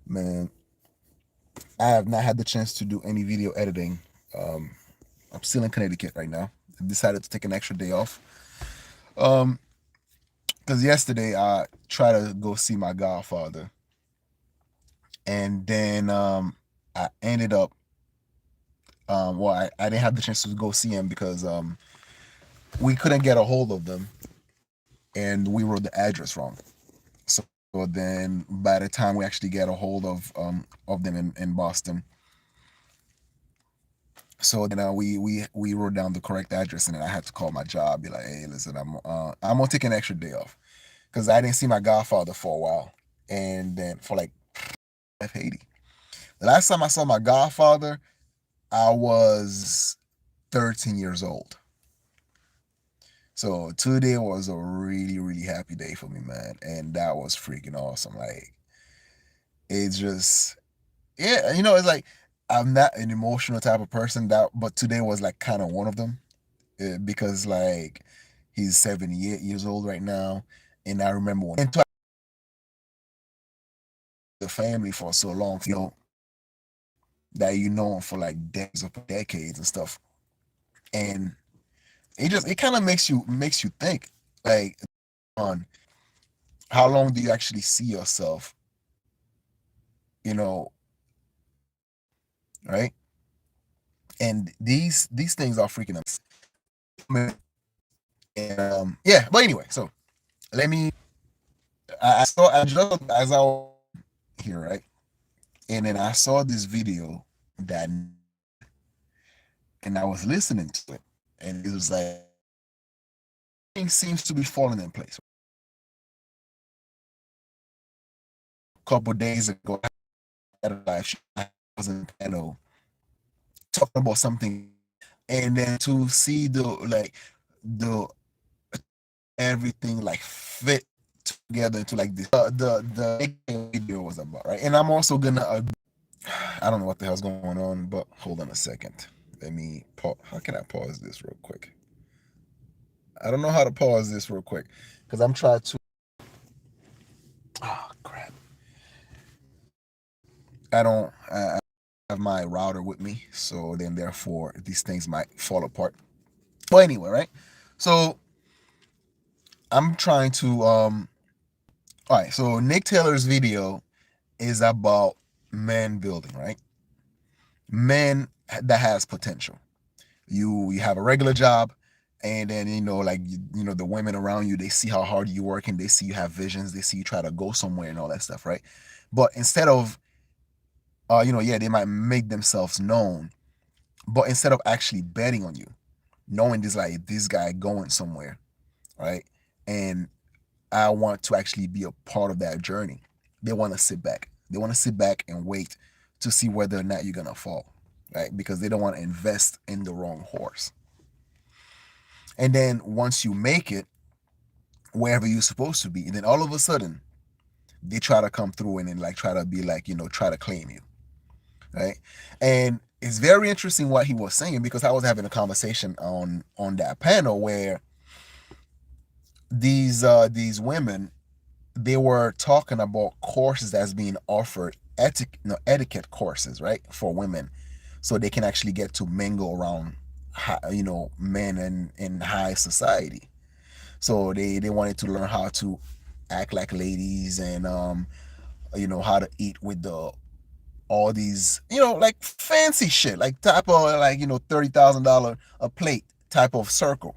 Man, I have not had the chance to do any video editing. Um, I'm still in Connecticut right now. I decided to take an extra day off. Um, because yesterday I tried to go see my godfather, and then I ended up well, I didn't have the chance to go see him because we couldn't get a hold of them, and we wrote the address wrong. So then by the time we actually get a hold of them in Boston, so then we wrote down the correct address, and then I had to call my job, be like, hey, listen, I'm gonna take an extra day off because I didn't see my godfather for a while, and then for like Haiti. The last time I saw my godfather, I was 13 years old. So today was a really happy day for me, man, and that was freaking awesome. Like it's just yeah, it's like I'm not an emotional type of person that, but today was like kind of one of them because like he's 78 years old right now, and I remember when into the family for so long, that you know him for like decades and stuff, and it kind of makes you think like on how long do you actually see yourself, you know, right? And these things are freaking amazing. And yeah, but anyway, so let me. I just as I was here, right, and then I saw this video that, and I was listening to it, and it was like things seems to be falling in place. A couple days ago, I had a live show. I was in a panel talking about something, and then to see the everything like fit together into like this the video was about, right? And I'm also gonna I don't know what the hell's going on, but hold on a second. Let me pause. How can I pause this real quick? I don't know how to pause this real quick because I'm trying to. Oh crap! I have my router with me, so then therefore these things might fall apart. But anyway, right? So I'm trying to All right, so Nick Taylor's video is about men building, right? Men that has potential. You have a regular job, and then like the women around you, they see how hard you work, and they see you have visions, they see you try to go somewhere and all that stuff, right? But instead of yeah, they might make themselves known, but instead of actually betting on you, knowing this guy going somewhere, right? And I want to actually be a part of that journey. They want to sit back. They want to sit back and wait to see whether or not you're gonna fall, right? Because they don't want to invest in the wrong horse. And then once you make it wherever you're supposed to be, and then all of a sudden they try to come through and then like try to be like try to claim you, right? And it's very interesting what he was saying because I was having a conversation on that panel where these women, they were talking about courses that's being offered, etiquette courses, right, for women, so they can actually get to mingle around, men in high society. So they wanted to learn how to act like ladies, and how to eat with the all these like fancy shit, like type of like $30,000 a plate type of circle,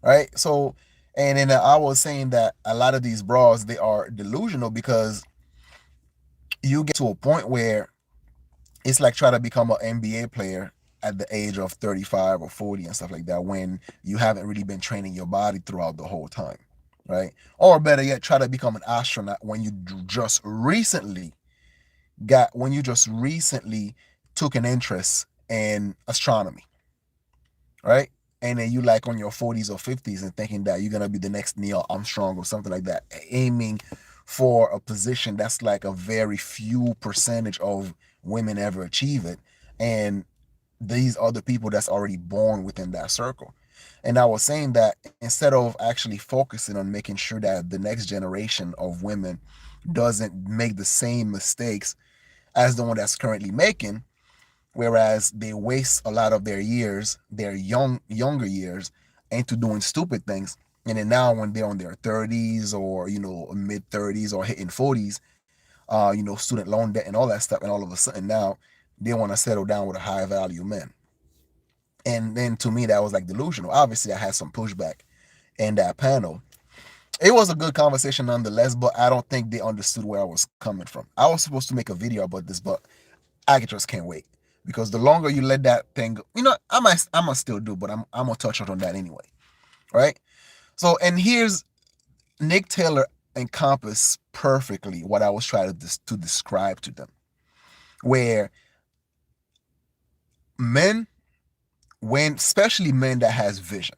right? So, and then I was saying that a lot of these bras, they are delusional because you get to a point where it's like trying to become an NBA player at the age of 35 or 40 and stuff like that when you haven't really been training your body throughout the whole time, right? Or better yet, try to become an astronaut when you just recently took an interest in astronomy, right? And then you like on your 40s or 50s and thinking that you're gonna be the next Neil Armstrong or something like that, aiming for a position that's like a very few percentage of women ever achieve it. And these are the people that's already born within that circle. And I was saying that instead of actually focusing on making sure that the next generation of women doesn't make the same mistakes as the one that's currently making, whereas they waste a lot of their years, their younger years, into doing stupid things. And then now when they're on their 30s or mid 30s or hitting 40s, student loan debt and all that stuff, and all of a sudden now they want to settle down with a high value man. And then to me that was like delusional. Obviously, I had some pushback in that panel. It was a good conversation nonetheless, but I don't think they understood where I was coming from. I was supposed to make a video about this, but I just can't wait, because the longer you let that thing go, I might still do, but I'm gonna touch on that anyway, right? So, and here's Nick Taylor encompassed perfectly what I was trying to describe to them, where men, when especially men that has vision,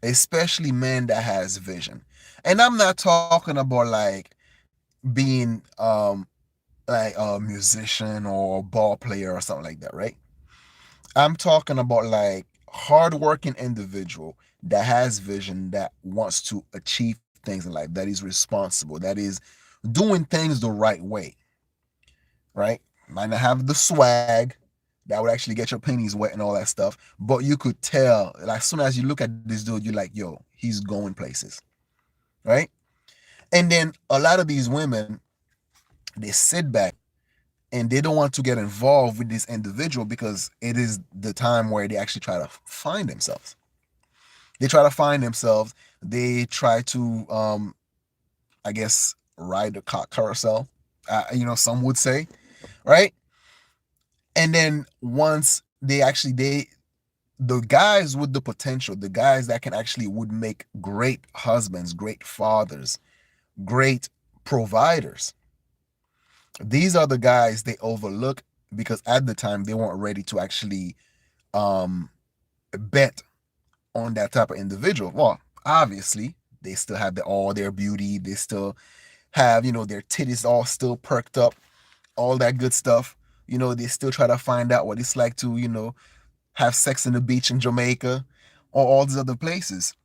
especially men that has vision, and I'm not talking about like being like a musician or a ball player or something like that, right? I'm talking about like hardworking individual that has vision, that wants to achieve things in life, that is responsible, that is doing things the right way, right? Might not have the swag that would actually get your pennies wet and all that stuff, but you could tell, like, as soon as you look at this dude, you're like, yo, he's going places, right? And then a lot of these women, they sit back and they don't want to get involved with this individual because it is the time where they actually try to find themselves. They try to find themselves. They try to, I guess, ride the carousel. Some would say, right? And then once the guys with the potential, the guys that can actually would make great husbands, great fathers, great providers. These are the guys they overlook because at the time they weren't ready to actually um, bet on that type of individual. Well, obviously they still have all their beauty. They still have their titties all still perked up, all that good stuff. They still try to find out what it's like to have sex in the beach in Jamaica or all these other places.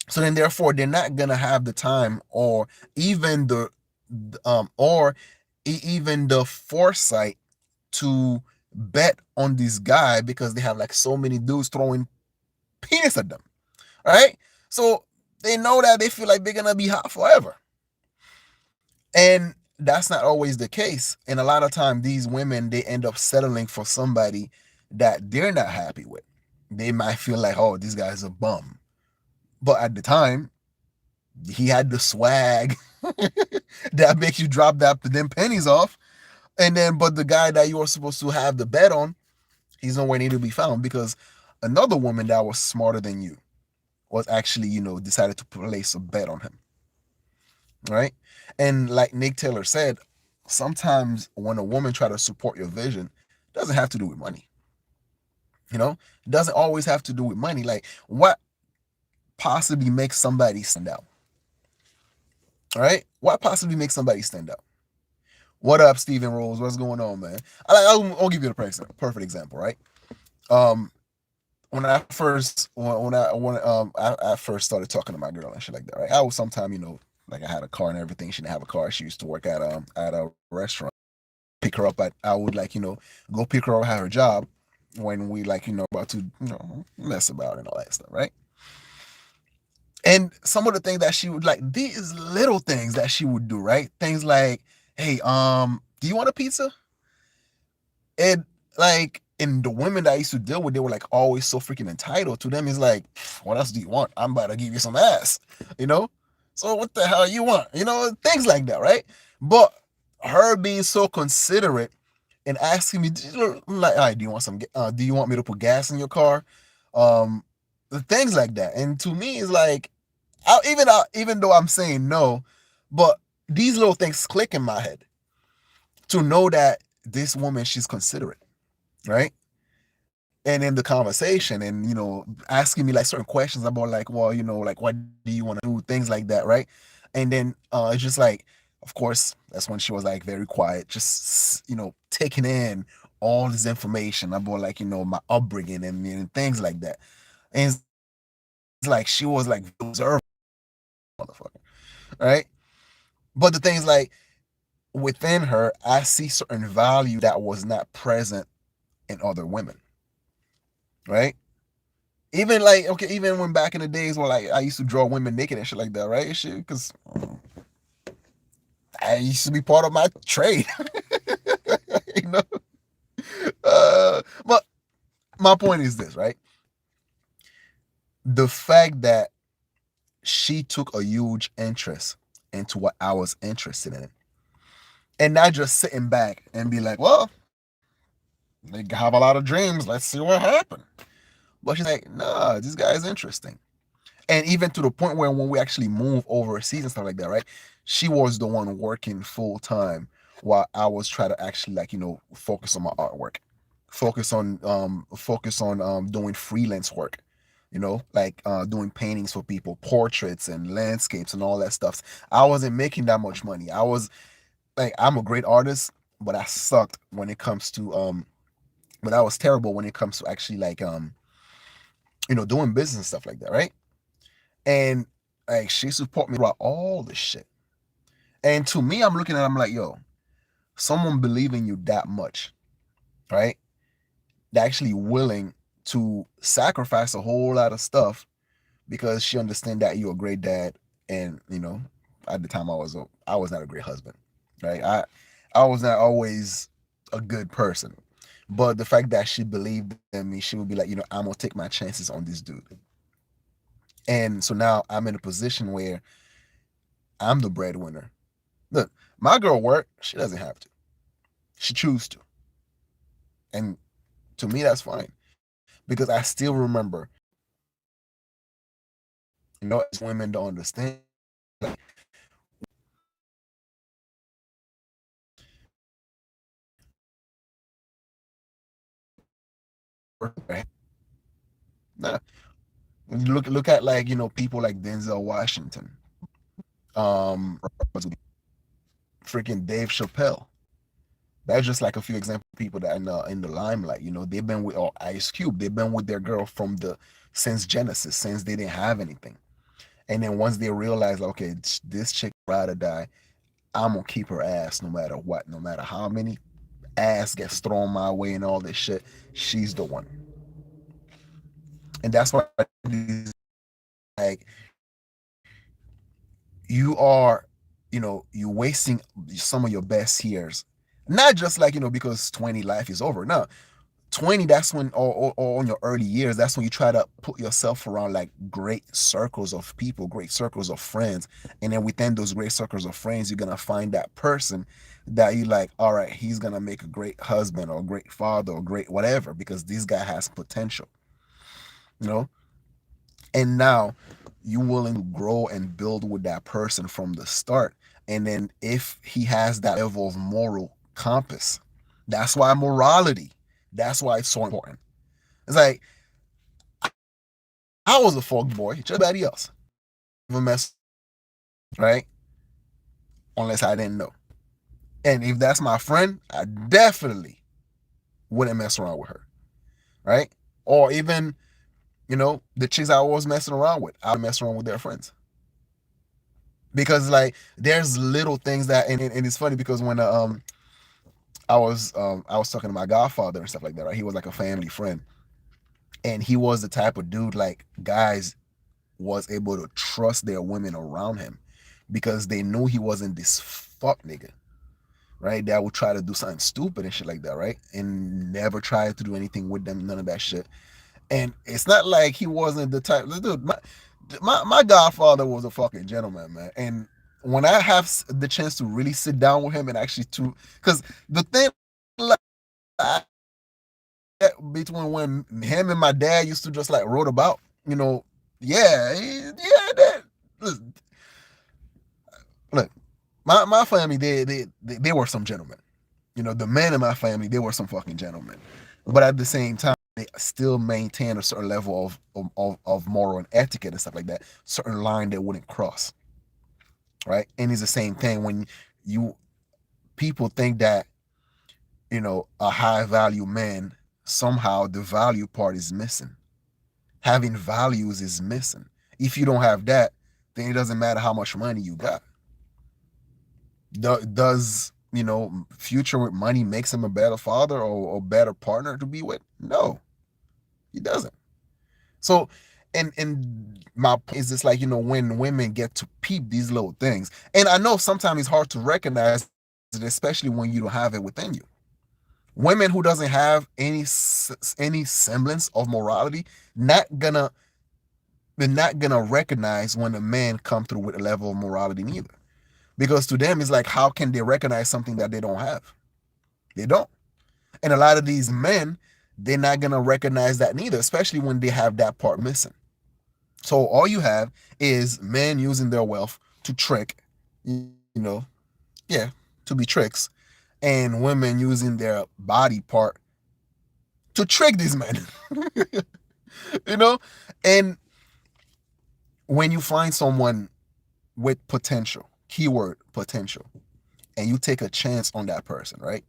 So then therefore they're not gonna have the time or even the or even the foresight to bet on this guy because they have like so many dudes throwing penis at them, right? So they know that they feel like they're gonna be hot forever. And that's not always the case. And a lot of time these women, they end up settling for somebody that they're not happy with. They might feel like, oh, this guy's a bum. But at the time, he had the swag that makes you drop them pennies off. And then, but the guy that you were supposed to have the bet on, he's nowhere near to be found because another woman that was smarter than you was actually, decided to place a bet on him. Right. And like Nick Taylor said, sometimes when a woman try to support your vision, it doesn't have to do with money. It doesn't always have to do with money. Like, what possibly makes somebody stand out? All right. What possibly makes somebody stand out? What up, Steven Rose? What's going on, man? I'll give you a perfect example, right? Um, when I first started talking to my girl and shit like that, right? I was sometime, like I had a car and everything. She didn't have a car. She used to work at a restaurant. Pick her up I would like, go pick her up at her job when we like, about to, mess about and all that stuff, right? And some of the things that she would like, these little things that she would do, right? Things like, hey, do you want a pizza? And like, and the women that I used to deal with, they were like always so freaking entitled. To them, it's like, what else do you want? I'm about to give you some ass, you know? So what the hell you want? Things like that, right? But her being so considerate and asking me, like, all right, do you want me to put gas in your car? Things like that. And to me, it's like, even though I'm saying no, but these little things click in my head to know that this woman, she's considerate, right? And in the conversation, and asking me like certain questions about like, well, like, what do you want to do, things like that, right? And then it's just like, of course, that's when she was like very quiet, just taking in all this information about like my upbringing and things like that. And it's like she was like observing, motherfucker, right? But the thing is, like, within her, I see certain value that was not present in other women, right? Even like, okay, even when back in the days when like I used to draw women naked and shit like that, right? Shit, because I used to be part of my trade, you know. But my point is this, right? The fact that she took a huge interest into what I was interested in, and not just sitting back and be like, well, they have a lot of dreams. Let's see what happened. But she's like, nah, this guy is interesting. And even to the point where when we actually move overseas and stuff like that, right? She was the one working full time while I was trying to actually like, focus on my artwork, focus on doing freelance work, like doing paintings for people, portraits and landscapes and all that stuff. I wasn't making that much money. I was like, I'm a great artist, but I sucked when it comes to but I was terrible when it comes to actually like doing business and stuff like that, right? And like she support me throughout all this shit. And to me, I'm looking at it, I'm like, yo, someone believe in you that much, right? They're actually willing to sacrifice a whole lot of stuff because she understand that you're a great dad. And at the time I was not a great husband, right? I was not always a good person. But the fact that she believed in me, she would be like, I'm gonna take my chances on this dude. And so now I'm in a position where I'm the breadwinner. Look, my girl work, she doesn't have to. She choose to. And to me that's fine. Because I still remember, as women don't understand, like, nah. Look at like, people like Denzel Washington, freaking Dave Chappelle. That's just like a few example of people that are in the limelight. They've been with Ice Cube. They've been with their girl from the since Genesis, since they didn't have anything. And then once they realize, like, okay, this chick ride or die, I'm gonna keep her ass no matter what, no matter how many ass gets thrown my way and all this shit. She's the one. And that's why, like, you are, you wasting some of your best years. Not just like, because 20 life is over. No, 20, that's when, or in your early years, that's when you try to put yourself around like great circles of people, great circles of friends. And then within those great circles of friends, you're going to find that person that you like, all right, he's going to make a great husband or great father or great whatever, because this guy has potential, you know? And now you willing to grow and build with that person from the start. And then if he has that level of moral compass, that's why morality, that's why it's so important. It's like, I was a fuck boy, just everybody else. Never mess, right? Unless I didn't know. And if that's my friend, I definitely wouldn't mess around with her, right? Or even, the chicks I was messing around with, I would mess around with their friends. Because like there's little things that, and it's funny because when I was talking to my godfather and stuff like that, right? He was like a family friend. And he was the type of dude like guys was able to trust their women around him because they knew he wasn't this fuck nigga, right? That would try to do something stupid and shit like that, right? And never try to do anything with them, none of that shit. And it's not like he wasn't the type. Dude, my godfather was a fucking gentleman, man. And when I have the chance to really sit down with him and actually because the thing, like, between when him and my dad used to just like wrote about, yeah, yeah, that. Look, my family, they were some gentlemen. The men in my family, they were some fucking gentlemen. But at the same time, they still maintain a certain level of moral and etiquette and stuff like that, certain line they wouldn't cross, right? And it's the same thing when you people think that, a high value man, somehow the value part is missing. Having values is missing. If you don't have that, then it doesn't matter how much money you got. Does future with money makes him a better father or better partner to be with? No, he doesn't. So, and my point is just like, when women get to peep these little things, and I know sometimes it's hard to recognize it, especially when you don't have it within you. Women who doesn't have any semblance of morality, not gonna they're not gonna recognize when a man come through with a level of morality neither. Because to them it's like, how can they recognize something that they don't have? They don't. And a lot of these men, they're not gonna recognize that neither, especially when they have that part missing. So all you have is men using their wealth to trick, you know, yeah, to be tricks, and women using their body part to trick these men. you know? And when you find someone with potential, keyword potential, and you take a chance on that person, right?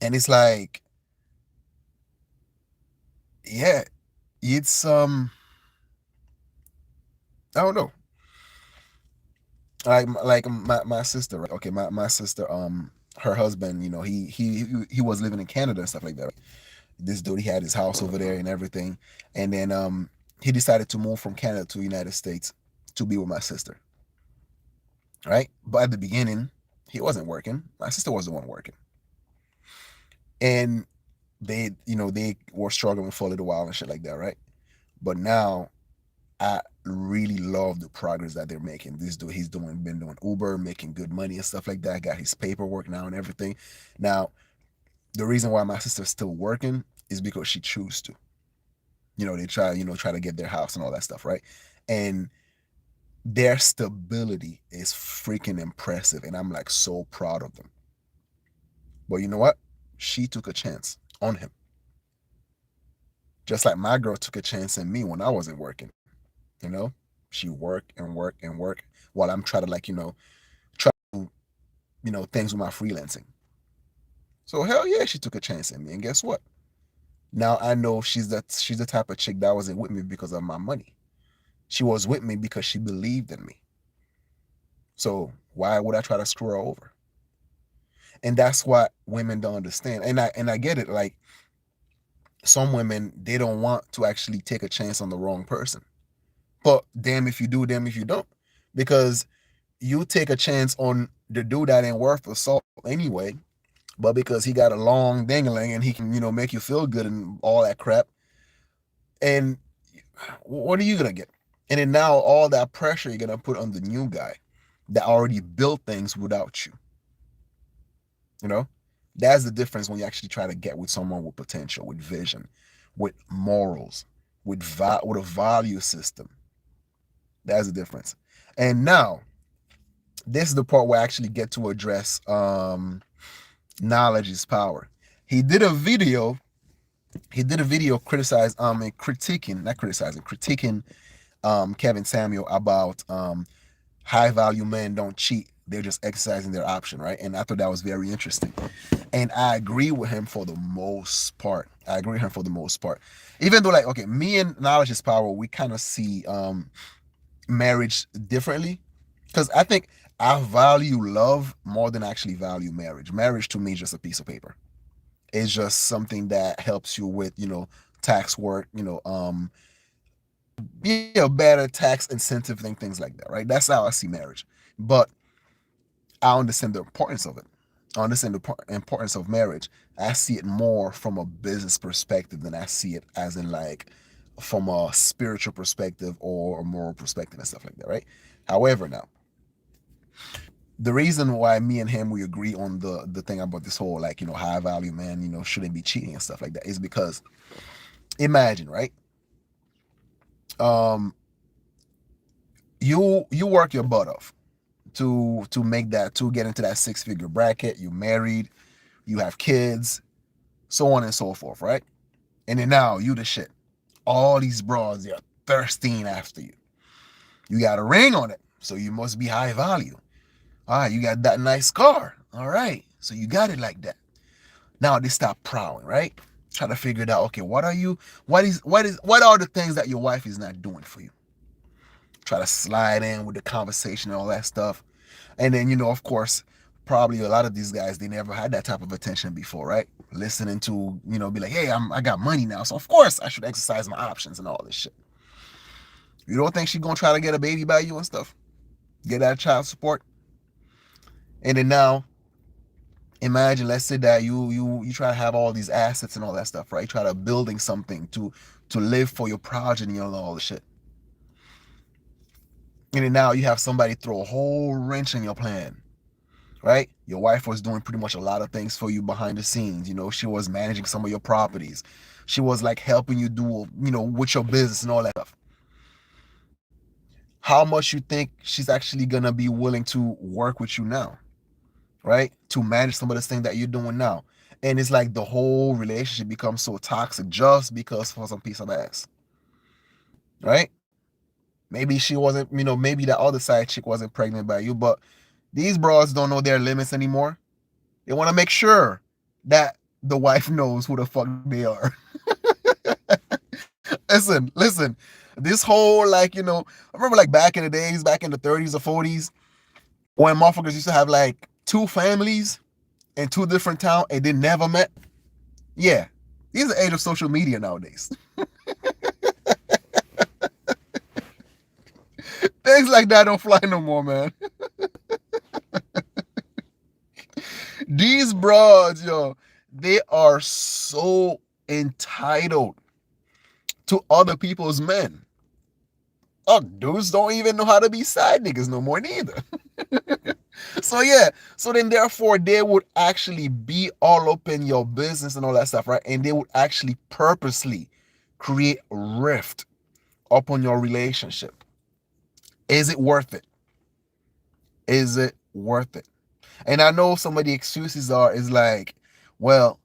And it's like, yeah, it's I don't know. Like my sister, right? Okay, my sister, her husband, he was living in Canada and stuff like that. Right? This dude, he had his house over there and everything, and then he decided to move from Canada to the United States to be with my sister, right? But at the beginning, he wasn't working. My sister was the one working, and they were struggling for a little while and shit like that, right? But now I really love the progress that they're making. This dude, he's been doing Uber, making good money and stuff like that. Got his paperwork now and everything. Now, the reason why my sister's still working is because she chose to. They try to get their house and all that stuff, right? And their stability is freaking impressive, and I'm like so proud of them. But you know what? She took a chance on him, just like my girl took a chance in me when I wasn't working. You know, she worked and worked and worked while I'm trying to try to things with my freelancing. So hell yeah, she took a chance in me, and guess what? Now I know she's the type of chick that wasn't with me because of my money. She was with me because she believed in me. So why would I try to screw her over? And that's what women don't understand. And I get it. Like, some women, they don't want to actually take a chance on the wrong person. But damn if you do, damn if you don't. Because you take a chance on the dude that ain't worth the salt anyway, but because he got a long dangling and he can, make you feel good and all that crap. And what are you gonna get? And then now all that pressure you're gonna put on the new guy that already built things without you. You know, that's the difference when you actually try to get with someone with potential, with vision, with morals, with a value system. That's the difference. And now this is the part where I actually get to address knowledge is power. He did a video. He did a video criticize and critiquing, not criticizing, critiquing Kevin Samuel about high value men don't cheat. They're just exercising their option, right? And I thought that was very interesting. And I agree with him for the most part. I agree with him for the most part. Even though, like, okay, me and Knowledge is Power, we kind of see marriage differently. Because I think I value love more than I actually value marriage. Marriage to me is just a piece of paper. It's just something that helps you with, tax work, better tax incentive things like that, right? That's how I see marriage. But I understand the importance of it. I understand the importance of marriage. I see it more from a business perspective than I see it as in like from a spiritual perspective or a moral perspective and stuff like that, right? However, now the reason why me and him we agree on the thing about this whole like high value man shouldn't be cheating and stuff like that is because imagine, right? Um, you work your butt off to make that to get into that six-figure bracket. You married, you have kids, so on and so forth, right? And then now you the shit. All these bras, they're thirsting after you. You got a ring on it, so you must be high value. All right, you got that nice car. All right, so you got it like that. Now they start prowling, right? Try to figure it out. Okay, what are the things that your wife is not doing for you? Try to slide in with the conversation and all that stuff. And then, of course, probably a lot of these guys, they never had that type of attention before, right? Listening to, be like, hey, I got money now, so of course I should exercise my options and all this shit. You don't think she's gonna try to get a baby by you and stuff? Get that child support? And then now, imagine, let's say that you try to have all these assets and all that stuff, right? You try to building something to live for your progeny and all this shit. And then now you have somebody throw a whole wrench in your plan, right? Your wife was doing pretty much a lot of things for you behind the scenes. She was managing some of your properties. She was like helping you do, with your business and all that stuff. How much you think she's actually gonna be willing to work with you now, right? To manage some of this thing that you're doing now. And it's like the whole relationship becomes so toxic just because for some piece of ass, right? Maybe she wasn't, maybe that other side chick wasn't pregnant by you, but these bros don't know their limits anymore. They want to make sure that the wife knows who the fuck they are. Listen. This whole, I remember like back in the days, back in the 30s or 40s, when motherfuckers used to have like two families in two different towns and they never met. Yeah. This is the age of social media nowadays. Things like that don't fly no more, man. These broads, yo, they are so entitled to other people's men. Oh, dudes don't even know how to be side niggas no more neither. So yeah, so then therefore they would actually be all up in your business and all that stuff, right? And they would actually purposely create rift upon your relationship. Is it worth it? Is it worth it? And I know some of the excuses is like, well,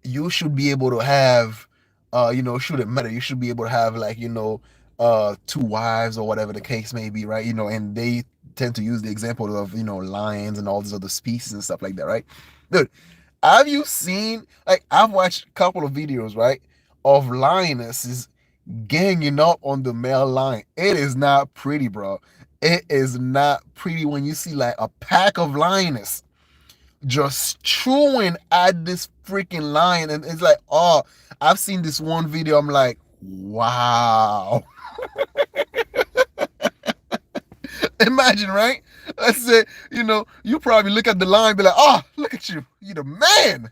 you should be able to have, shouldn't matter. You should be able to have like, two wives or whatever the case may be, right? And they tend to use the example of, lions and all these other species and stuff like that, right? Dude, have you seen, like, I've watched a couple of videos, right, of lionesses ganging up on the male lion. It is not pretty, bro. It is not pretty when you see like a pack of lioness just chewing at this freaking lion. And it's like, oh, I've seen this one video. I'm like, wow. Imagine, right? Let's say, you probably look at the lion and be like, oh, look at you. You're the man.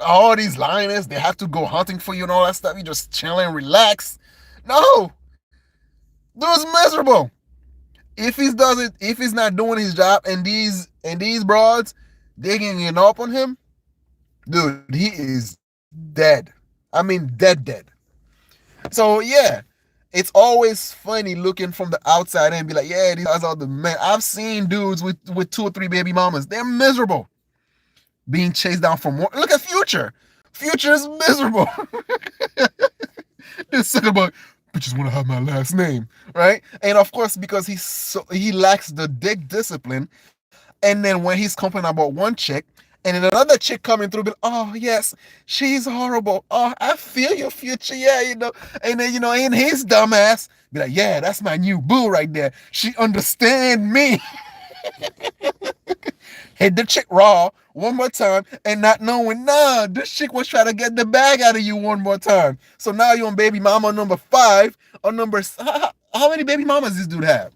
All these lioness, they have to go hunting for you and all that stuff. You just chilling, relax. No. Dude's miserable. If he's not doing his job and these broads, they ganging up on him, dude, he is dead. I mean, dead. So yeah, it's always funny looking from the outside and be like, yeah, these guys are the men. I've seen dudes with 2 or 3 baby mamas. They're miserable. Being chased down from more. Look at Future. Future is miserable. They're sick about, bitches want to have my last name, right? And of course, because he lacks the dick discipline. And then when he's complaining about one chick, and then another chick coming through, be like, oh yes, she's horrible. Oh, I feel your Future, yeah, And then in his dumbass, be like, yeah, that's my new boo right there. She understand me. Hit the chick raw one more time and not knowing, nah, this chick was trying to get the bag out of you one more time. So now you're on baby mama number 5 or how many baby mamas this dude have?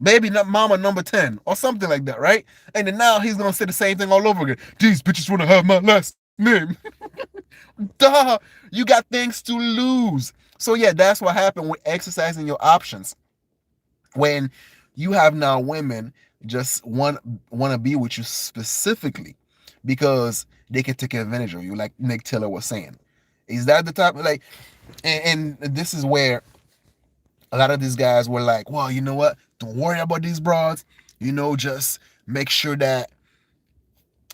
Baby mama number 10 or something like that, right? And then now he's gonna say the same thing all over again. These bitches wanna have my last name. Duh, you got things to lose. So yeah, that's what happened with exercising your options. When you have now women just want to be with you specifically because they can take advantage of you, like Nick Taylor was saying. Is that the type of like, and this is where a lot of these guys were like, well, you know what? Don't worry about these broads. Just make sure that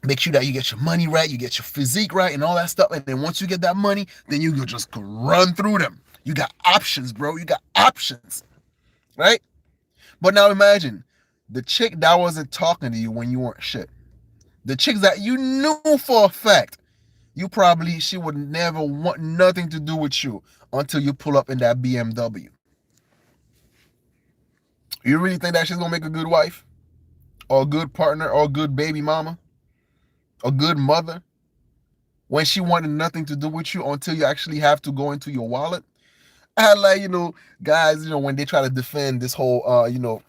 you get your money right, you get your physique right, and all that stuff. And then once you get that money, then you can just run through them. You got options, bro. You got options, right? But now imagine the chick that wasn't talking to you when you weren't shit. The chicks that you knew for a fact, she would never want nothing to do with you until you pull up in that BMW. You really think that she's gonna make a good wife, or a good partner, or a good baby mama, a good mother, when she wanted nothing to do with you until you actually have to go into your wallet? I like, guys, when they try to defend this whole,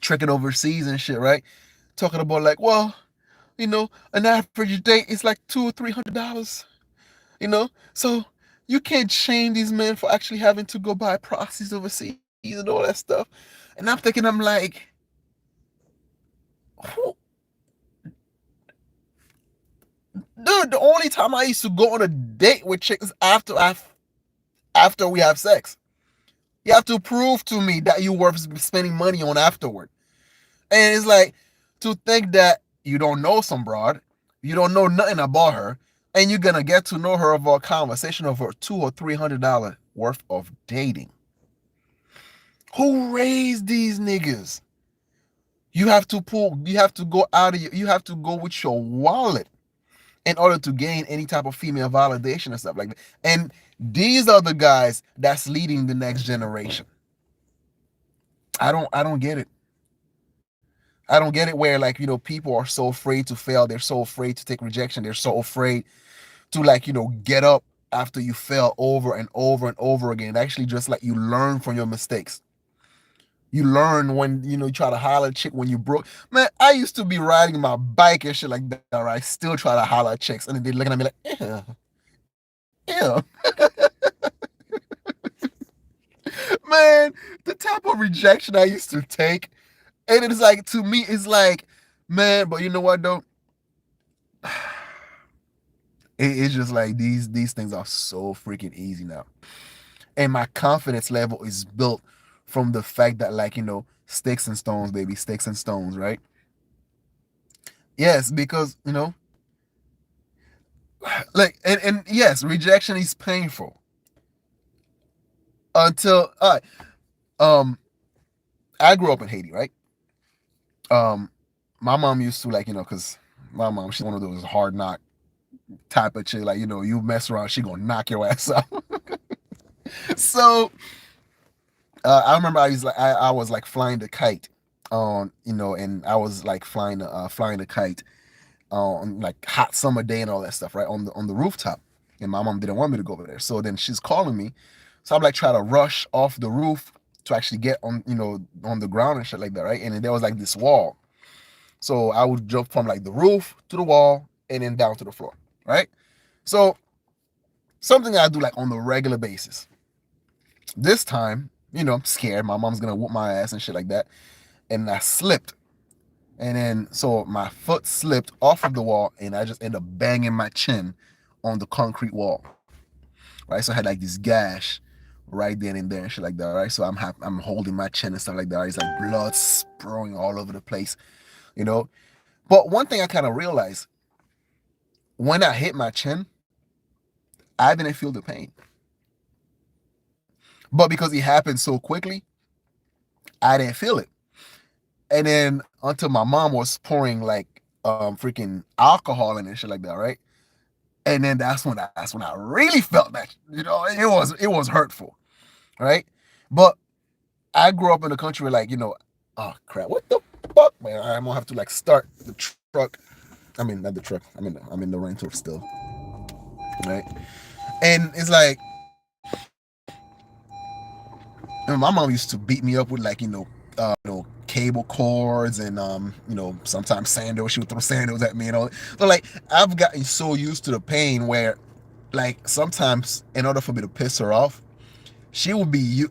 tricking overseas and shit, right? Talking about like, well, an average date is like $200 or $300, so you can't shame these men for actually having to go buy proxies overseas and all that stuff. And I'm thinking, I'm like, who, dude, the only time I used to go on a date with chicks is after we have sex. You have to prove to me that you worth spending money on afterward. And it's like, to think that you don't know some broad, you don't know nothing about her, and you're gonna get to know her over a conversation over $200 or $300 worth of dating. Who raised these niggas? You have to go out of you have to go with your wallet in order to gain any type of female validation and stuff like that. And these are the guys that's leading the next generation. I don't get it. I don't get it where, like, people are so afraid to fail, they're so afraid to take rejection, they're so afraid to, like, get up after you fail over and over and over again. Actually, just like, you learn from your mistakes. You learn when you try to holler at a chick when you broke. Man, I used to be riding my bike and shit like that, right? Still try to holler at chicks, and then they looking at me like, yeah, yeah. Man, the type of rejection I used to take, and it's like, to me, it's like, man, but you know what though? It's just like, these things are so freaking easy now, and my confidence level is built from the fact that, like, sticks and stones, baby, sticks and stones, right? Yes, because like, and yes, rejection is painful until, all right, um I grew up in Haiti, right? um my mom used to, like, because my mom, she's one of those hard knock type of chick, like, you mess around, she gonna knock your ass out. So I remember I was like flying the kite on, and I was like flying the kite on, like, hot summer day and all that stuff, right, on the rooftop. And my mom didn't want me to go over there, so then she's calling me. So I'm like trying to rush off the roof to actually get on, on the ground and shit like that, right? And then there was like this wall, so I would jump from like the roof to the wall and then down to the floor, right? So something I do like on the regular basis. This time, I'm scared my mom's gonna whoop my ass and shit like that, and I slipped. And then, so my foot slipped off of the wall, and I just ended up banging my chin on the concrete wall, right? So I had like this gash right then and there and shit like that, right? So I'm holding my chin and stuff like that, right? It's like blood spraying all over the place, you know. But one thing I kind of realized, when I hit my chin, I didn't feel the pain, but because it happened so quickly, I didn't feel it. And then until my mom was pouring like freaking alcohol in and shit like that, right? And then that's when I really felt that, it was hurtful, right? But I grew up in a country where, like, oh crap, what the fuck, man? I'm gonna have to like start the truck. I mean, not the truck. I'm in the rental still, right? And it's like, my mom used to beat me up with, like, cable cords and sometimes sandals. She would throw sandals at me and all. But like, I've gotten so used to the pain where, like, sometimes in order for me to piss her off, she would be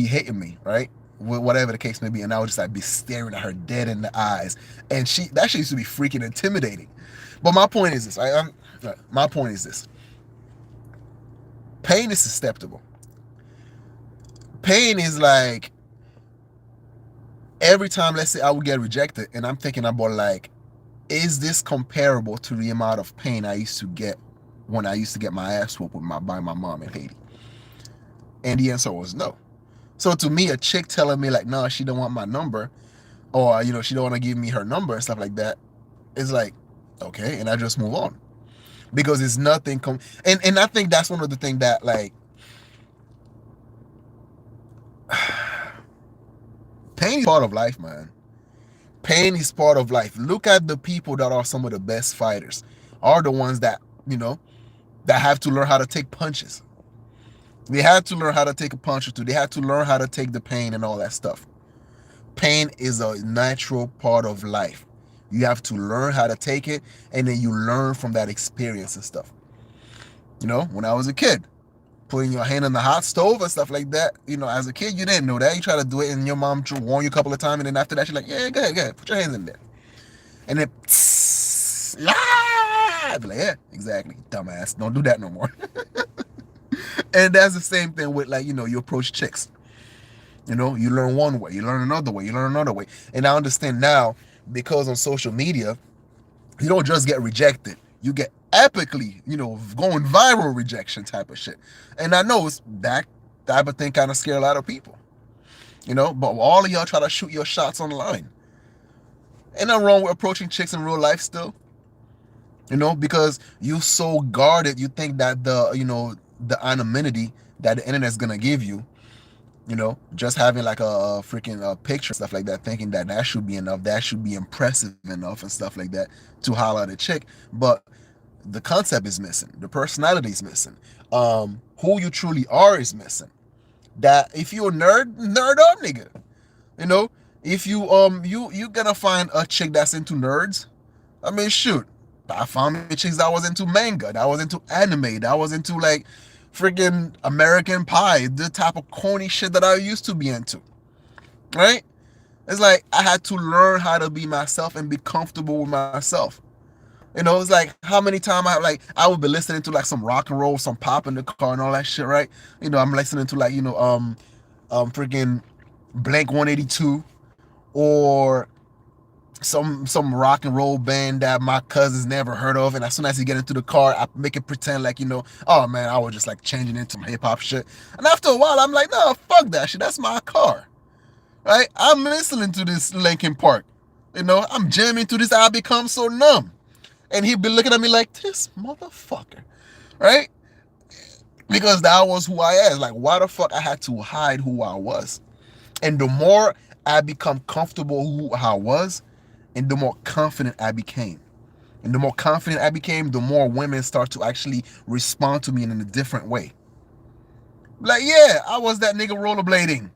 hitting me, right? Whatever the case may be, and I would just like be staring at her dead in the eyes, and that shit used to be freaking intimidating. But my point is this, my point is this: pain is susceptible. Pain is like, every time, let's say I would get rejected, and I'm thinking about, like, is this comparable to the amount of pain I used to get when I used to get my ass whooped by my mom in Haiti? And the answer was no. So to me, a chick telling me like, no, she don't want my number, or she don't want to give me her number and stuff like that, is like, okay, and I just move on, because it's nothing. And I think that's one of the things that, like, Pain is part of life, man. Pain is part of life. Look at the people that are some of the best fighters, are the ones that, that have to learn how to take punches. They had to learn how to take a punch or two. They had to learn how to take the pain and all that stuff. Pain is a natural part of life. You have to learn how to take it, and then you learn from that experience and stuff. When I was a kid, putting your hand on the hot stove and stuff like that, as a kid, you didn't know that. You try to do it, and your mom warned you a couple of times, and then after that, she's like, yeah, go ahead, put your hands in there. And then, I'd be like, yeah, exactly, dumbass. Don't do that no more. And that's the same thing with, like, you approach chicks. You learn one way, you learn another way, you learn another way. And I understand now, because on social media, you don't just get rejected. You get epically, going viral rejection type of shit. And I know that type of thing kind of scare a lot of people. But all of y'all try to shoot your shots online. Ain't nothing wrong with approaching chicks in real life still. Because you so guarded, you think that the anonymity that the internet's gonna give you, just having like a freaking picture, stuff like that, thinking that should be enough, that should be impressive enough and stuff like that to holler at a chick. But the concept is missing. The personality is missing. Who you truly are is missing. That if you're a nerd up, nigga. If you gonna find a chick that's into nerds. I mean, shoot. I found chicks that was into manga, that was into anime, that was into like freaking American Pie, the type of corny shit that I used to be into. Right? It's like I had to learn how to be myself and be comfortable with myself. It's like how many times I would be listening to like some rock and roll, some pop in the car and all that shit, right? I'm listening to like, freaking Blank 182 or some rock and roll band that my cousins never heard of, and as soon as you get into the car, I make it pretend like, oh man, I was just like changing into some hip hop shit. And after a while, I'm like, no, fuck that shit. That's my car. Right? I'm listening to this Linkin Park. I'm jamming to this. I become so numb. And he'd be looking at me like, this motherfucker. Right? Because that was who I am. Like, why the fuck I had to hide who I was? And the more I become comfortable who I was, and the more confident I became. And the more confident I became, the more women start to actually respond to me in a different way. Like, yeah, I was that nigga rollerblading.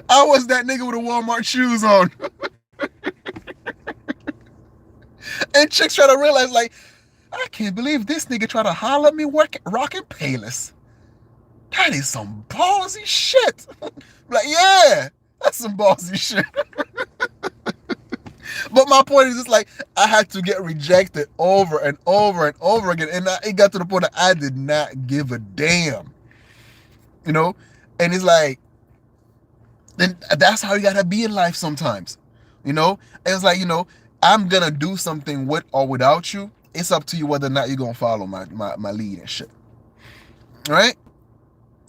I was that nigga with the Walmart shoes on. And chicks try to realize, like, I can't believe this nigga try to holler at me rocking Payless. That is some ballsy shit. Like, yeah, that's some ballsy shit. But my point is, it's like, I had to get rejected over and over and over again. And it got to the point that I did not give a damn. And it's like, then that's how you gotta be in life sometimes. It's like, I'm gonna do something with or without you. It's up to you whether or not you're gonna follow my lead and shit. Right?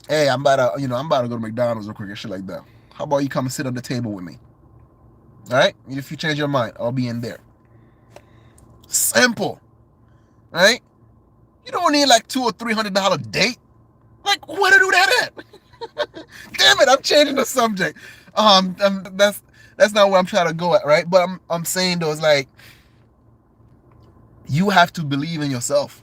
Hey, I'm about to go to McDonald's real quick and shit like that. How about you come and sit on the table with me? All right? If you change your mind, I'll be in there. Simple. Right? You don't need like $200 or $300 date. Like, where to do that at? Damn it, I'm changing the subject. That's not where I'm trying to go at, right? But I'm saying though, it's like, you have to believe in yourself.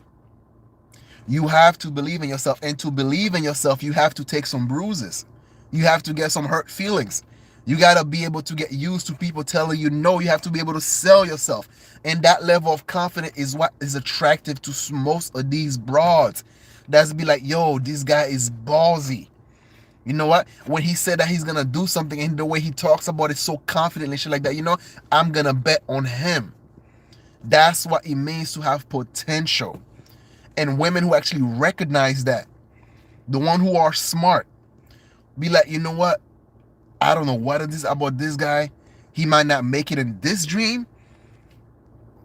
You have to believe in yourself. And to believe in yourself, you have to take some bruises. You have to get some hurt feelings. You got to be able to get used to people telling you no. You have to be able to sell yourself. And that level of confidence is what is attractive to most of these broads. That's be like, yo, this guy is ballsy. You know what? When he said that he's going to do something and the way he talks about it so confidently and shit like that, I'm going to bet on him. That's what it means to have potential. And women who actually recognize that, the one who are smart, be like, you know what? I don't know what it is about this guy. He might not make it in this dream,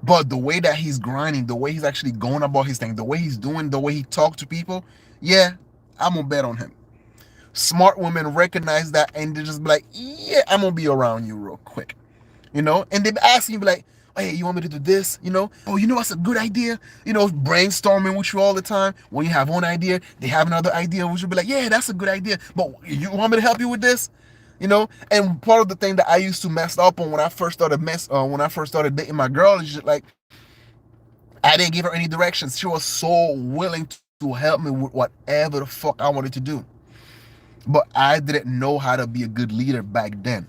but the way that he's grinding, the way he's actually going about his thing, the way he's doing, the way he talks to people, yeah, I'm going to bet on him. Smart women recognize that and they just be like, yeah, I'm going to be around you real quick. And they be asking you, be like, Hey, you want me to do this? Oh, that's a good idea. Brainstorming with you all the time. When you have one idea, they have another idea, which will be like, yeah, that's a good idea. But you want me to help you with this? And part of the thing that I used to mess up on when I first started dating my girl is just like, I didn't give her any directions. She was so willing to help me with whatever the fuck I wanted to do. But I didn't know how to be a good leader back then,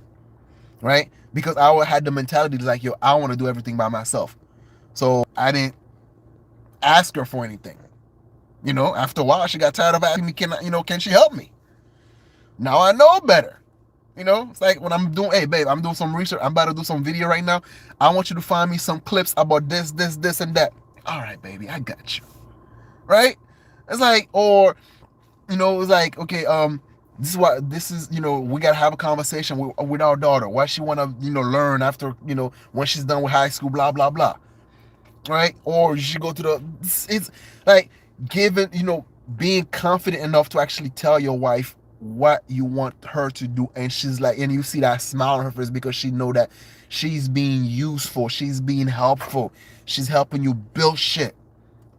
right? Because I had the mentality like, yo, I want to do everything by myself. So I didn't ask her for anything. After a while, she got tired of asking me, can she help me? Now I know better. It's like when I'm doing, hey, babe, I'm doing some research. I'm about to do some video right now. I want you to find me some clips about this, and that. All right, baby, I got you. Right? It's like, or, it's like, okay, we gotta have a conversation with our daughter. What she wanna, learn after, when she's done with high school, blah, blah, blah. Right? Or you should go to it's like giving, being confident enough to actually tell your wife what you want her to do, and she's like, and you see that smile on her face because she know that she's being useful, she's being helpful, she's helping you build shit.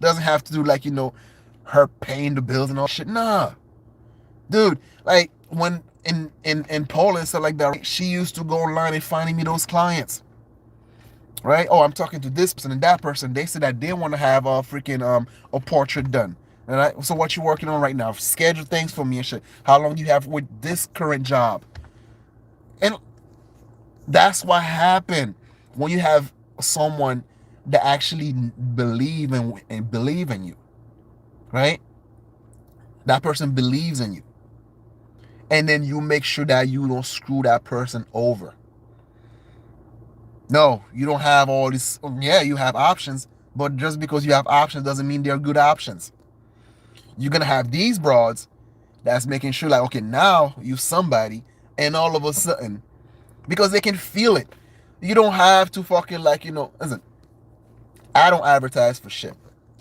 Doesn't have to do like, her paying the bills and all shit. Nah, dude. Like when in Poland, stuff like that, right? She used to go online and finding me those clients. Right? Oh, I'm talking to this person and that person. They said that they want to have a freaking a portrait done. Right? So what you working on right now? Schedule things for me and shit. How long do you have with this current job? And that's what happened when you have someone that actually believe in you, right? That person believes in you, and then you make sure that you don't screw that person over. No, you don't have all this. Yeah, you have options, but just because you have options doesn't mean they're good options. You're gonna have these broads that's making sure, like, okay, now you somebody, and all of a sudden, because they can feel it. You don't have to fucking like, listen, I don't advertise for shit.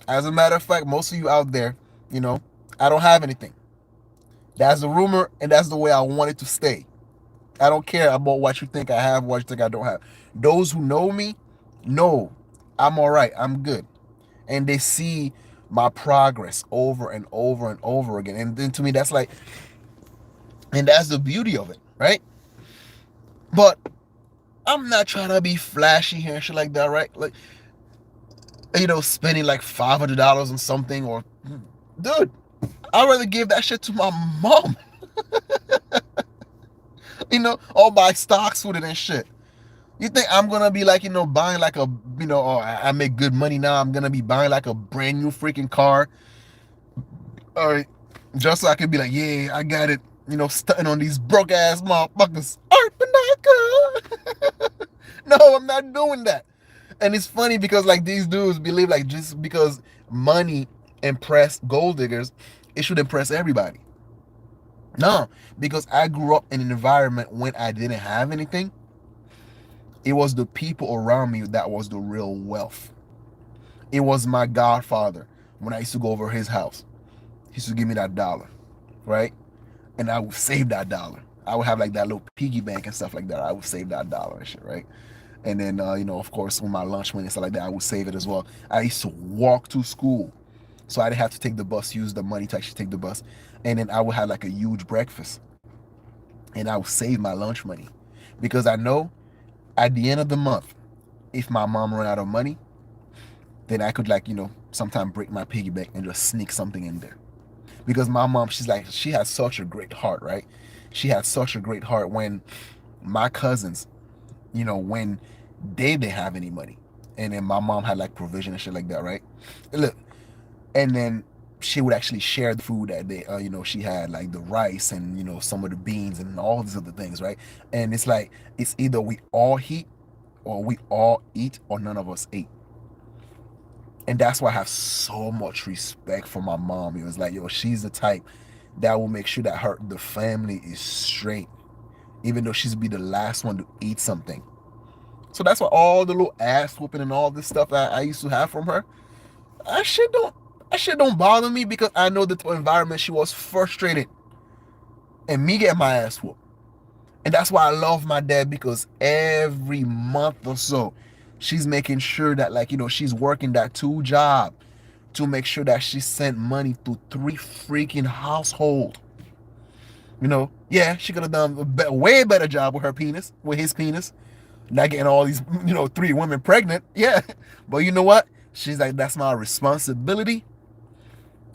As a matter of fact, most of you out there, I don't have anything. That's the rumor, and that's the way I want it to stay. I don't care about what you think I have, what you think I don't have. Those who know me know I'm all right. I'm good. And they see my progress over and over and over again. And then to me, that's like, and that's the beauty of it, right? But I'm not trying to be flashy here and shit like that, right? Like, spending like $500 on something, or, dude, I'd rather give that shit to my mom, or buy stocks with it and shit. You think I'm gonna be like, buying like a, oh, I make good money now, I'm gonna be buying like a brand new freaking car, all right, just so I could be like, yeah, I got it, stunting on these broke ass motherfuckers. Art Banaka. No, I'm not doing that. And it's funny because like these dudes believe like just because money impress gold diggers, it should impress everybody. No, because I grew up in an environment when I didn't have anything. It was the people around me that was the real wealth. It was my godfather when I used to go over his house. He used to give me that dollar, right? And I would save that dollar. I would have like that little piggy bank and stuff like that. I would save that dollar and shit, right? And then, of course, with my lunch money and stuff like that, I would save it as well. I used to walk to school, so I didn't have to take the bus, use the money to actually take the bus. And then I would have like a huge breakfast, and I would save my lunch money because I know at the end of the month, if my mom ran out of money, then I could like, sometime break my piggy bank and just sneak something in there. Because my mom, she has such a great heart, right? She had such a great heart when my cousins, when they didn't have any money. And then my mom had like provision and shit like that, right? Look, and then she would actually share the food that they, she had like the rice and, some of the beans and all these other things, right? And it's like, it's either we all eat or we all eat or none of us ate. And that's why I have so much respect for my mom. It was like, yo, she's the type that will make sure that the family is straight, even though she's be the last one to eat something. So that's why all the little ass whooping and all this stuff that I used to have from her, I shit don't bother me because I know the environment she was frustrated and me getting my ass whooped. And that's why I love my dad, because every month or so She's making sure that, like, she's working that two job to make sure that she sent money to three freaking household. Yeah, she could have done a way better job with her penis, with his penis, not getting all these, three women pregnant. Yeah, but you know what? She's like, that's my responsibility.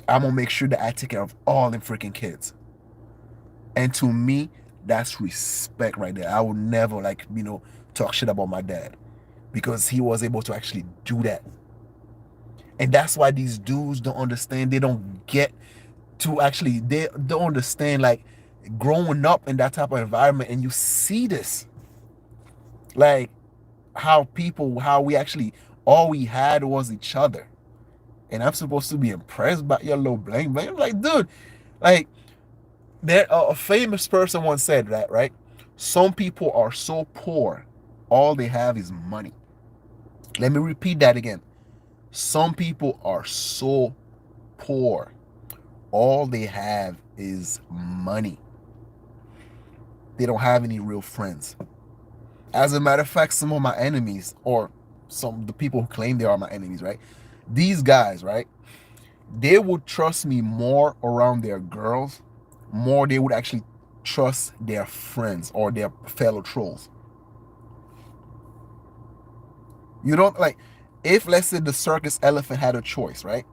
I'm gonna make sure that I take care of all them freaking kids. And to me, that's respect right there. I would never, like, talk shit about my dad because he was able to actually do that. And that's why these dudes don't understand. They don't get to actually, they don't understand, like, growing up in that type of environment. And you see this, like, how we actually, all we had was each other. And I'm supposed to be impressed by your little bling bling. Like, dude, like, there, a famous person once said that, right? Some people are so poor, all they have is money. Let me repeat that again. Some people are so poor, all they have is money. They don't have any real friends. As a matter of fact, some of my enemies, or some the people who claim they are my enemies, right? These guys, right? They would trust me more around their girls, more they would actually trust their friends or their fellow trolls. You don't, like, if, let's say, the circus elephant had a choice, right?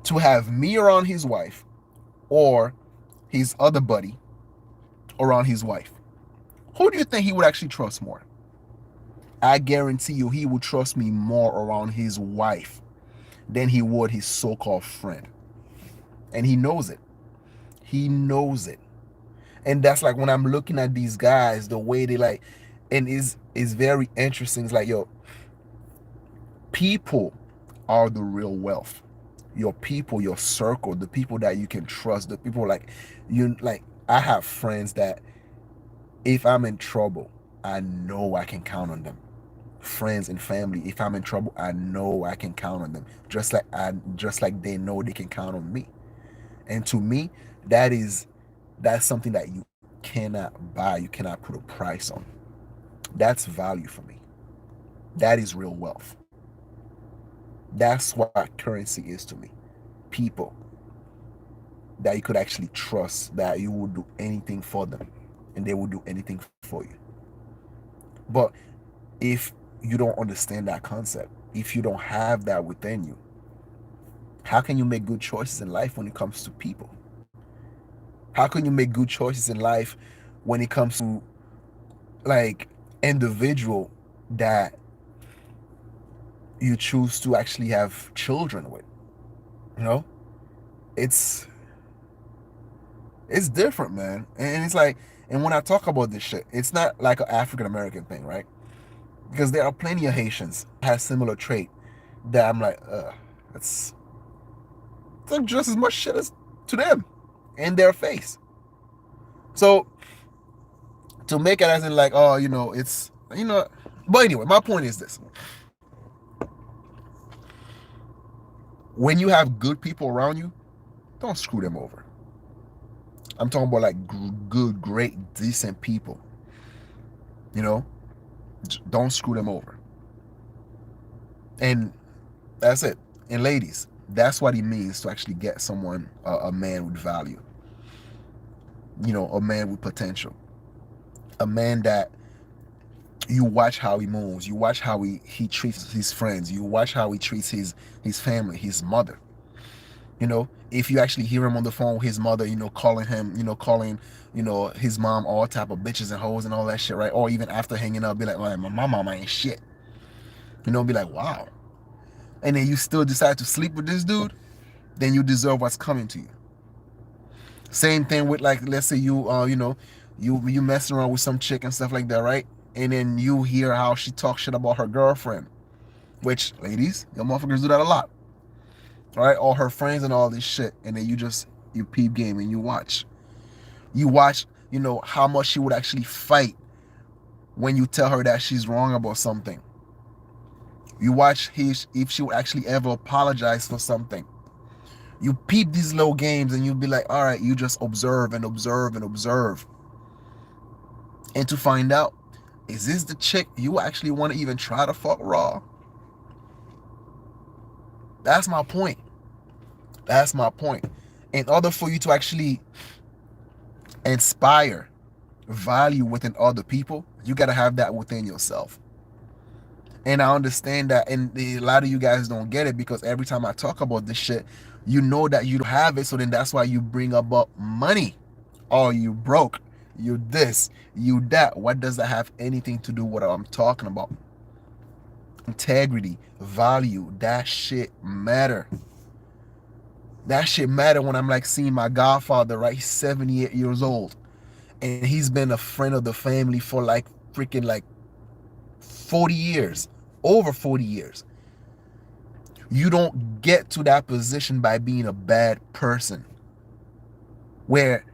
To have me around his wife or his other buddy around his wife. Who do you think he would actually trust more? I guarantee you he would trust me more around his wife than he would his so-called friend. And he knows it. He knows it. And that's like when I'm looking at these guys, the way they, like, and is very interesting. It's like, yo, people are the real wealth. Your people, your circle, the people that you can trust, the people, like, I have friends that if I'm in trouble, I know I can count on them. Friends and family, if I'm in trouble, I know I can count on them. Just like they know they can count on me. And to me, that's something that you cannot buy, you cannot put a price on. That's value for me. That is real wealth. That's what currency is to me. People that you could actually trust, that you would do anything for them and they will do anything for you. But if you don't understand that concept, if you don't have that within you, how can you make good choices in life when it comes to people? How can you make good choices in life when it comes to, like, individual that you choose to actually have children with? You know, it's it's different, man. And it's like, and when I talk about this shit, it's not like an African American thing, right? Because there are plenty of Haitians has similar trait that I'm like, it's like just as much shit as to them in their face. So to make it as in, like, oh, it's, but anyway, my point is this: when you have good people around you, don't screw them over. I'm talking about, like, good, great, decent people. Don't screw them over. And that's it. And ladies, that's what it means to actually get someone, a man with value. A man with potential. A man that you watch how he moves. You watch how he treats his friends. You watch how he treats his family, his mother. If you actually hear him on the phone with his mother, calling him, calling, his mom all type of bitches and hoes and all that shit, right? Or even after hanging up, be like, well, my mama ain't shit. Be like, wow. And then you still decide to sleep with this dude, then you deserve what's coming to you. Same thing with, like, let's say you you messing around with some chick and stuff like that, right? And then you hear how she talks shit about her girlfriend, which, ladies, your motherfuckers do that a lot, right? All her friends and all this shit. And then you peep game and you watch how much she would actually fight when you tell her that she's wrong about something. You watch if she would actually ever apologize for something. You peep these little games and you'll be like, all right, you just observe and observe and observe. And to find out Is this the chick you actually want to even try to fuck raw? That's my point. That's my point. In order for you to actually inspire value within other people, you got to have that within yourself. And I understand that, and a lot of you guys don't get it because every time I talk about this shit, you know that you don't have it. So then that's why you bring up money. Oh, you broke. You this. You that. What does that have anything to do with what I'm talking about? Integrity, value, that shit matter. That shit matter when I'm like seeing my godfather, right? He's 78 years old. And he's been a friend of the family for like freaking like 40 years. Over 40 years. You don't get to that position by being a bad person. Where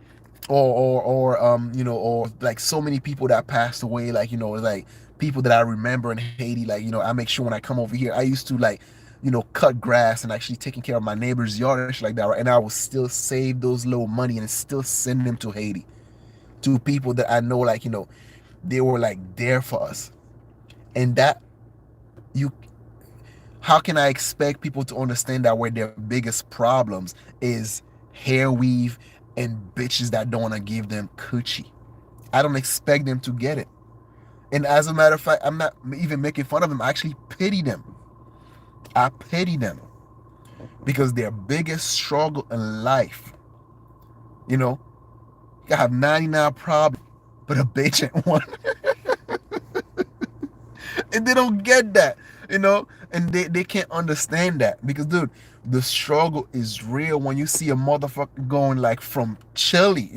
or like so many people that passed away, like, like people that I remember in Haiti, like, I make sure when I come over here, I used to like, cut grass and actually taking care of my neighbor's yard and shit like that, right? And I will still save those little money and still send them to Haiti, to people that I know, like, they were like there for us. And that, you how can I expect people to understand that where their biggest problems is hair weave and bitches that don't want to give them coochie? I don't expect them to get it. And as a matter of fact, I'm not even making fun of them. I actually pity them. I pity them because their biggest struggle in life, you know, you have 99 problems, but a bitch ain't one. And they don't get that, and they can't understand that because, dude, the struggle is real when you see a motherfucker going like from Chile,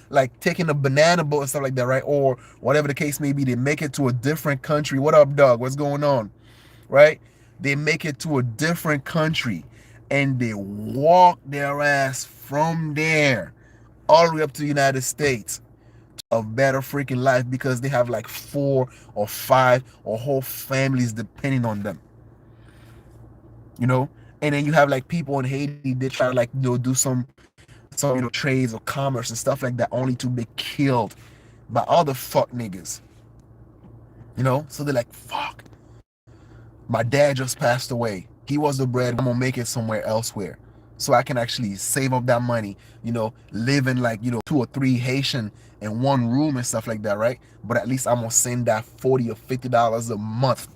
like taking a banana boat and stuff like that, right? Or whatever the case may be, they make it to a different country. What up, dog? What's going on? Right? They make it to a different country and they walk their ass from there all the way up to the United States, a better freaking life, because they have like 4 or 5 or whole families depending on them, you know. And then you have like people in Haiti, they try to like, do some trades or commerce and stuff like that, only to be killed by other fuck niggas, so they're like, fuck, my dad just passed away, he was the bread, I'm gonna make it somewhere elsewhere so I can actually save up that money, live in like, 2 or 3 Haitian in one room and stuff like that, right? But at least I'm gonna send that $40 or $50 a month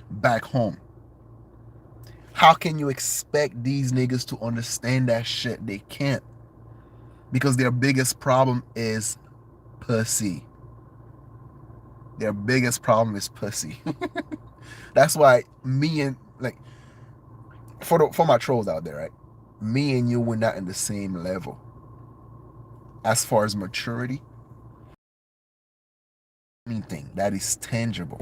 back home. How can you expect these niggas to understand that shit? They can't, because their biggest problem is pussy. Their biggest problem is pussy. That's why me and, like, for my trolls out there, right? Me and you were not in the same level as far as maturity. Anything that is tangible,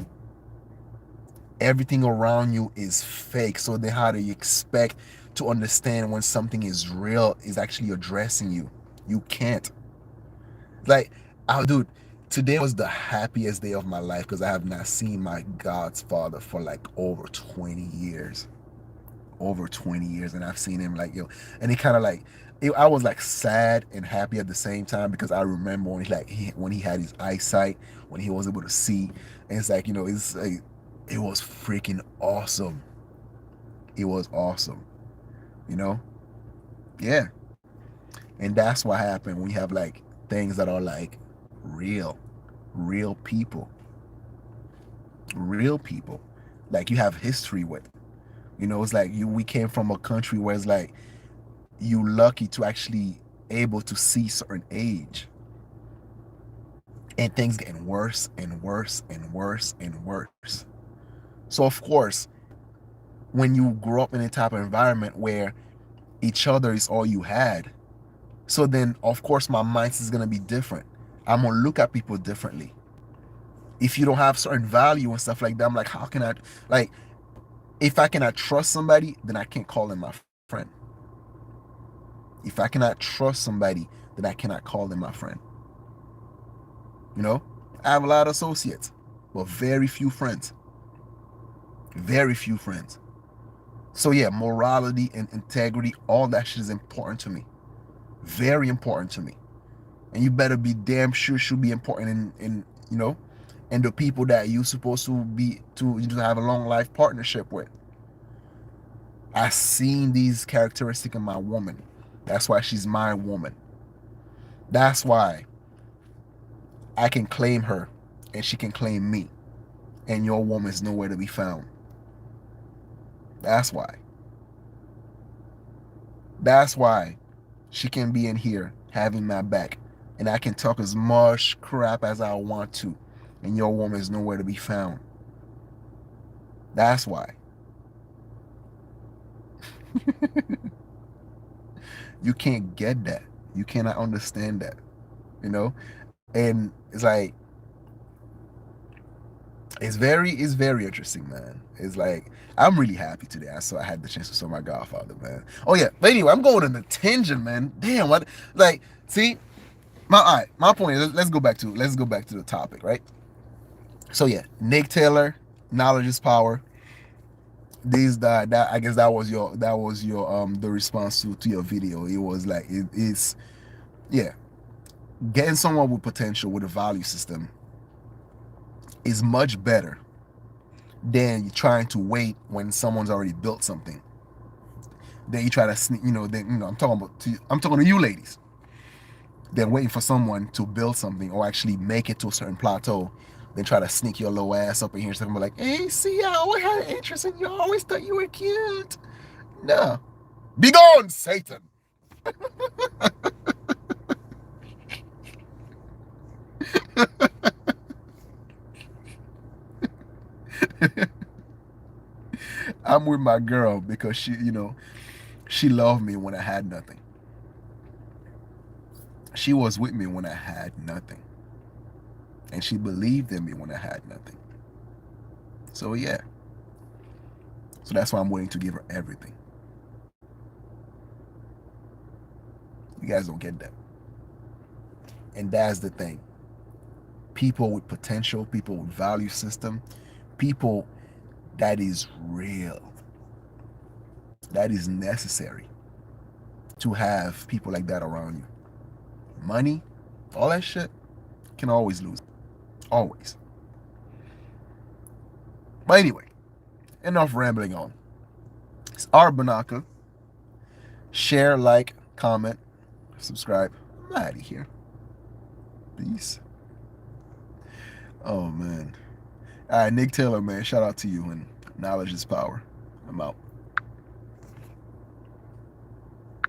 everything around you is fake. So then how do you expect to understand when something is real, is actually addressing you? You can't. Like, dude, today was the happiest day of my life because I have not seen my God's father for like over 20 years. Over 20 years. And I've seen him like, and he kind of like, I was like sad and happy at the same time, because I remember when when he had his eyesight, when he was able to see, and it's like, it's like, it was freaking awesome. It was awesome, you know? Yeah. And that's what happened when you have like things that are like real people, real people, like you have history with. It's like we came from a country where it's like you lucky to actually able to see certain age, and things getting worse and worse and worse and worse. So of course, when you grow up in a type of environment where each other is all you had, so then of course my mindset is gonna be different. I'm gonna look at people differently. If you don't have certain value and stuff like that, I'm like, how can I, like, if I cannot trust somebody, then I can't call them my friend. If I cannot trust somebody, then I cannot call them my friend. I have a lot of associates, but very few friends. Very few friends. So yeah, morality and integrity, all that shit is important to me. Very important to me. And you better be damn sure should be important in and the people that you supposed to be to have a long life partnership with. I seen these characteristics in my woman. That's why she's my woman. That's why I can claim her and she can claim me. And your woman is nowhere to be found. That's why. That's why she can be in here having my back. And I can talk as much crap as I want to. And your woman is nowhere to be found. That's why. You can't get that. You cannot understand that. You know? And it's like it's very interesting, man. It's like I'm really happy today. I had the chance to saw my Godfather, man. Oh yeah, but anyway, I'm going on the tangent, man. Damn, what? Like, see, my point is let's go back to the topic, right? So yeah, Nick Taylor, knowledge is power. That I guess that was your the response to your video. It was like it's yeah, getting someone with potential with a value system is much better than trying to wait when someone's already built something. Then you try to sneak, I'm talking to you ladies. Then waiting for someone to build something or actually make it to a certain plateau, then try to sneak your low ass up in here, something like, "Hey, see, I always had an interest in you. I always thought you were cute." No, be gone, Satan. I'm with my girl because she loved me when I had nothing. She was with me when I had nothing. And she believed in me when I had nothing. So yeah. So that's why I'm willing to give her everything. You guys don't get that. And that's the thing. People with potential, people with value system, people that is real. That is necessary to have people like that around you. Money, all that shit, can always lose. Always. But anyway, enough rambling on. It's our Banaka. Share, like, comment, subscribe. I'm out of here. Peace. Oh man. All right, Nick Taylor, man. Shout out to you, and knowledge is power. I'm out.